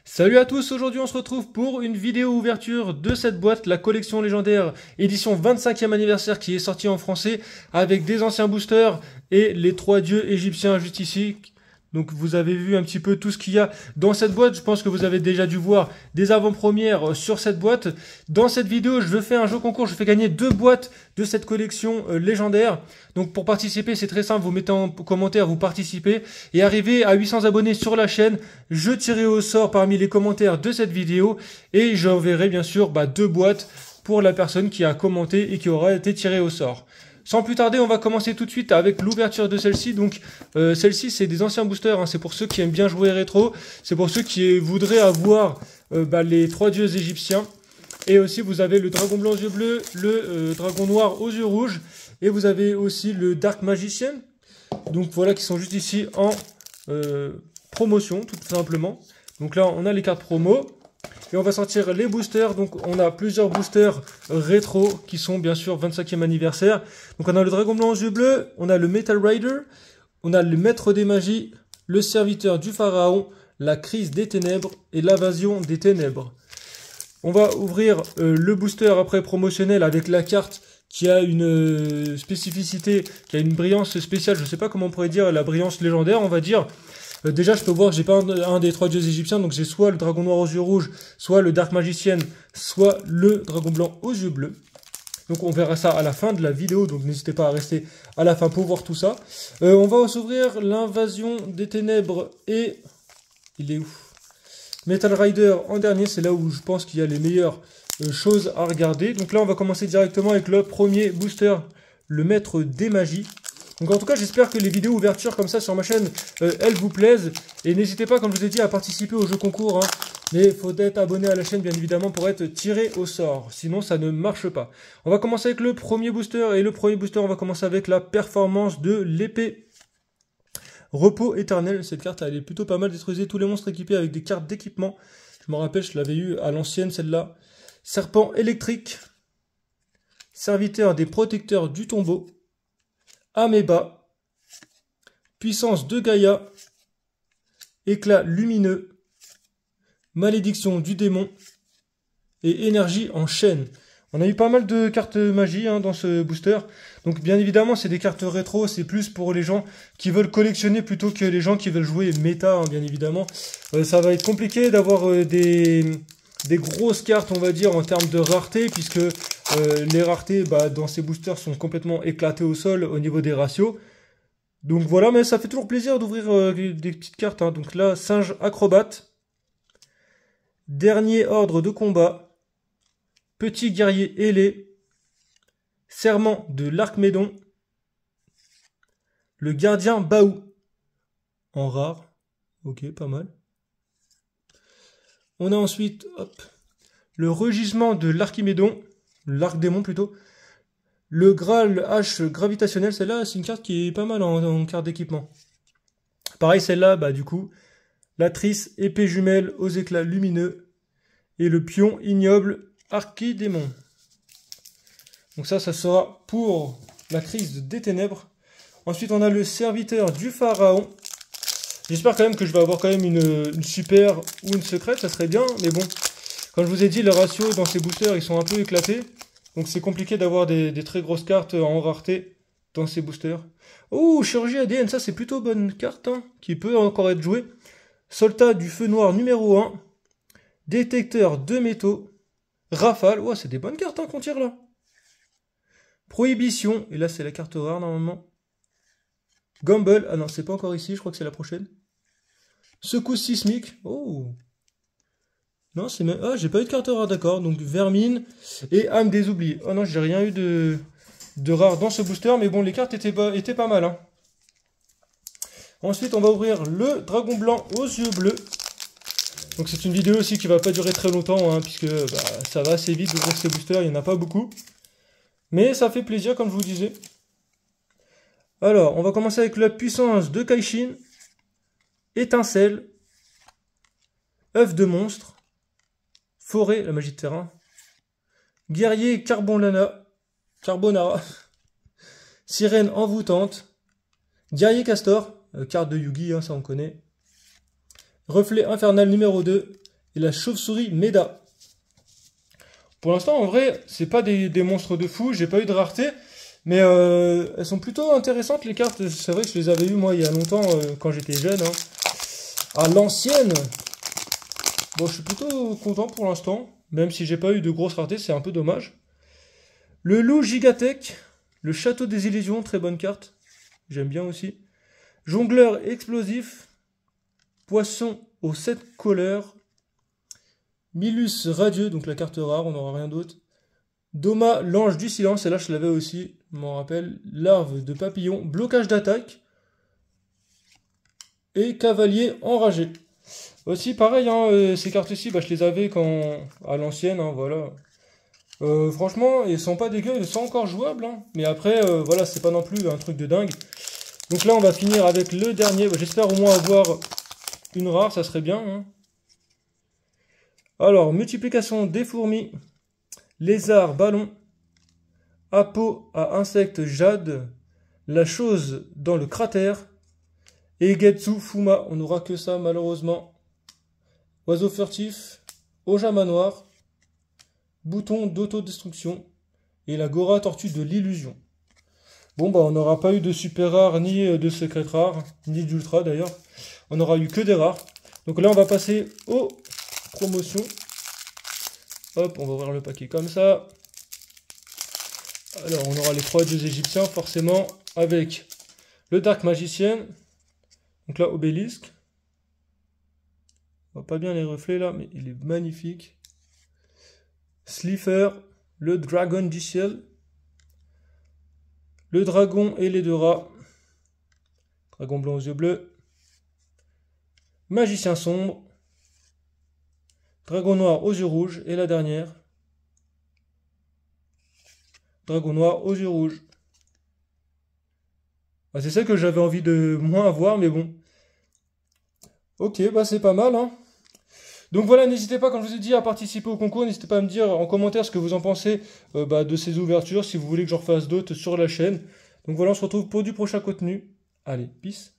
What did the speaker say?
Salut à tous, aujourd'hui on se retrouve pour une vidéo ouverture de cette boîte, la collection légendaire édition 25e anniversaire qui est sortie en français avec des anciens boosters et les 3 dieux égyptiens juste ici. Donc vous avez vu un petit peu tout ce qu'il y a dans cette boîte, je pense que vous avez déjà dû voir des avant-premières sur cette boîte. Dans cette vidéo, je fais un jeu concours, je fais gagner 2 boîtes de cette collection légendaire. Donc pour participer, c'est très simple, vous mettez en commentaire, vous participez. Et arrivé à 800 abonnés sur la chaîne, je tirerai au sort parmi les commentaires de cette vidéo. Et j'enverrai bien sûr 2 boîtes pour la personne qui a commenté et qui aura été tirée au sort. Sans plus tarder, on va commencer tout de suite avec l'ouverture de celle-ci. Donc, celle-ci, c'est des anciens boosters. Hein. C'est pour ceux qui aiment bien jouer rétro. C'est pour ceux qui voudraient avoir les 3 dieux égyptiens. Et aussi, vous avez le dragon blanc aux yeux bleus, le dragon noir aux yeux rouges. Et vous avez aussi le Dark Magician. Donc, voilà, qui sont juste ici en promotion, tout simplement. Donc là, on a les cartes promo. Et on va sortir les boosters. Donc on a plusieurs boosters rétro qui sont bien sûr 25e anniversaire. Donc on a le dragon blanc aux yeux bleus, on a le Metal Rider, on a le maître des magies, le serviteur du pharaon, la crise des ténèbres et l'invasion des ténèbres. On va ouvrir le booster après promotionnel avec la carte qui a une spécificité, qui a une brillance spéciale. Je ne sais pas comment on pourrait dire la brillance légendaire, on va dire. Déjà, je peux voir que j'ai pas un des 3 dieux égyptiens, donc j'ai soit le dragon noir aux yeux rouges, soit le Dark Magician, soit le dragon blanc aux yeux bleus. Donc on verra ça à la fin de la vidéo, donc n'hésitez pas à rester à la fin pour voir tout ça. On va s'ouvrir l'invasion des ténèbres et... Il est où? Metal Rider en dernier, c'est là où je pense qu'il y a les meilleures choses à regarder. Donc là, on va commencer directement avec le premier booster, le maître des magies. Donc en tout cas, j'espère que les vidéos ouvertures comme ça sur ma chaîne, elles vous plaisent. Et n'hésitez pas, comme je vous ai dit, à participer au jeu concours. Hein. Mais il faut être abonné à la chaîne, bien évidemment, pour être tiré au sort. Sinon, ça ne marche pas. On va commencer avec le premier booster. Et le premier booster, on va commencer avec la performance de l'épée. Repos éternel. Cette carte, elle est plutôt pas mal. Détruisez tous les monstres équipés avec des cartes d'équipement. Je me rappelle, je l'avais eu à l'ancienne, celle-là. Serpent électrique. Serviteur des protecteurs du tombeau. Améba, puissance de Gaïa, éclat lumineux, malédiction du démon et énergie en chaîne. On a eu pas mal de cartes magie dans ce booster. Donc bien évidemment c'est des cartes rétro, c'est plus pour les gens qui veulent collectionner plutôt que les gens qui veulent jouer méta, bien évidemment. Ça va être compliqué d'avoir des grosses cartes, on va dire, en termes de rareté, puisque les raretés dans ces boosters sont complètement éclatées au sol au niveau des ratios. Donc voilà, mais ça fait toujours plaisir d'ouvrir des petites cartes. Hein. Donc là, singe acrobate, dernier ordre de combat, petit guerrier ailé, serment de l'Arcmédon, le gardien Baou, en rare, ok, pas mal. On a ensuite le rugissement de l'Archimédon, l'Arc-démon plutôt. Le Graal H gravitationnel, celle-là, c'est une carte qui est pas mal en carte d'équipement. Pareil, celle-là, du coup, la Trice, épée jumelle aux éclats lumineux. Et le pion ignoble Archidémon. Donc ça sera pour la crise des ténèbres. Ensuite, on a le serviteur du pharaon. J'espère quand même que je vais avoir quand même une super ou une secrète, ça serait bien, mais bon. Comme je vous ai dit, les ratios dans ces boosters, ils sont un peu éclatés. Donc c'est compliqué d'avoir des très grosses cartes en rareté dans ces boosters. Oh, chirurgie ADN, ça c'est plutôt bonne carte, qui peut encore être jouée. Soldat du feu noir numéro 1. Détecteur de métaux. Rafale, ouais, c'est des bonnes cartes qu'on tire là. Prohibition, et là c'est la carte rare normalement. Gamble, ah non, c'est pas encore ici, je crois que c'est la prochaine. Secousse sismique, oh. Non, c'est même... Ah, j'ai pas eu de carte rare, d'accord. Donc, vermine et âme des oubliés. Oh non, j'ai rien eu de rare dans ce booster. Mais bon, les cartes étaient pas mal. Hein. Ensuite, on va ouvrir le dragon blanc aux yeux bleus. Donc, c'est une vidéo aussi qui va pas durer très longtemps. Puisque ça va assez vite d'ouvrir ces boosters. Il n'y en a pas beaucoup. Mais ça fait plaisir, comme je vous disais. Alors, on va commencer avec la puissance de Kaishin. Étincelle. œuf de monstre. Forêt, la magie de terrain. Guerrier Carbonara. Sirène envoûtante. Guerrier Castor. Carte de Yugi, ça on connaît. Reflet infernal numéro 2. et la chauve-souris Meda. Pour l'instant, en vrai, c'est pas des monstres de fou, j'ai pas eu de rareté, mais elles sont plutôt intéressantes les cartes. C'est vrai que je les avais eues moi il y a longtemps quand j'étais jeune, hein. À l'ancienne. Bon, je suis plutôt content pour l'instant, même si j'ai pas eu de grosses raretés, c'est un peu dommage. Le loup Gigatech, le château des illusions, très bonne carte, j'aime bien aussi. Jongleur explosif, poisson aux 7 couleurs, Milus radieux, donc la carte rare, on n'aura rien d'autre. Doma, l'ange du silence, et là je l'avais aussi, je m'en rappelle. Larve de papillon, blocage d'attaque. Et cavalier enragé. Aussi pareil, hein, ces cartes-ci, bah, je les avais à l'ancienne, hein, voilà. Franchement, ils sont pas dégueux, ils sont encore jouables, hein. Mais après, voilà, c'est pas non plus un truc de dingue. Donc là, on va finir avec le dernier. J'espère au moins avoir une rare, ça serait bien, hein. Alors, multiplication des fourmis, lézard, ballon, Apo à insecte, jade, la chose dans le cratère, et Getsu, Fuma. On n'aura que ça, malheureusement. Oiseau furtif, Ojama noir, bouton d'autodestruction, et la Gora tortue de l'illusion. Bon, bah, on n'aura pas eu de super rare, ni de secret rare, ni d'ultra d'ailleurs. On n'aura eu que des rares. Donc là, on va passer aux promotions. Hop, on va ouvrir le paquet comme ça. Alors, on aura les 3 dieux égyptiens, forcément, avec le Dark Magician. Donc là, Obélisque. On voit pas bien les reflets là, mais il est magnifique. Slifer, le Dragon Disciel. Le dragon et les 2 rats. Dragon blanc aux yeux bleus. Magicien sombre. Dragon noir aux yeux rouges. Et la dernière. Dragon noir aux yeux rouges. Ah, c'est ça que j'avais envie de moins avoir, mais bon. Ok, bah c'est pas mal, hein. Donc voilà, n'hésitez pas, comme je vous ai dit, à participer au concours. N'hésitez pas à me dire en commentaire ce que vous en pensez de ces ouvertures, si vous voulez que j'en refasse d'autres sur la chaîne. Donc voilà, on se retrouve pour du prochain contenu. Allez, peace.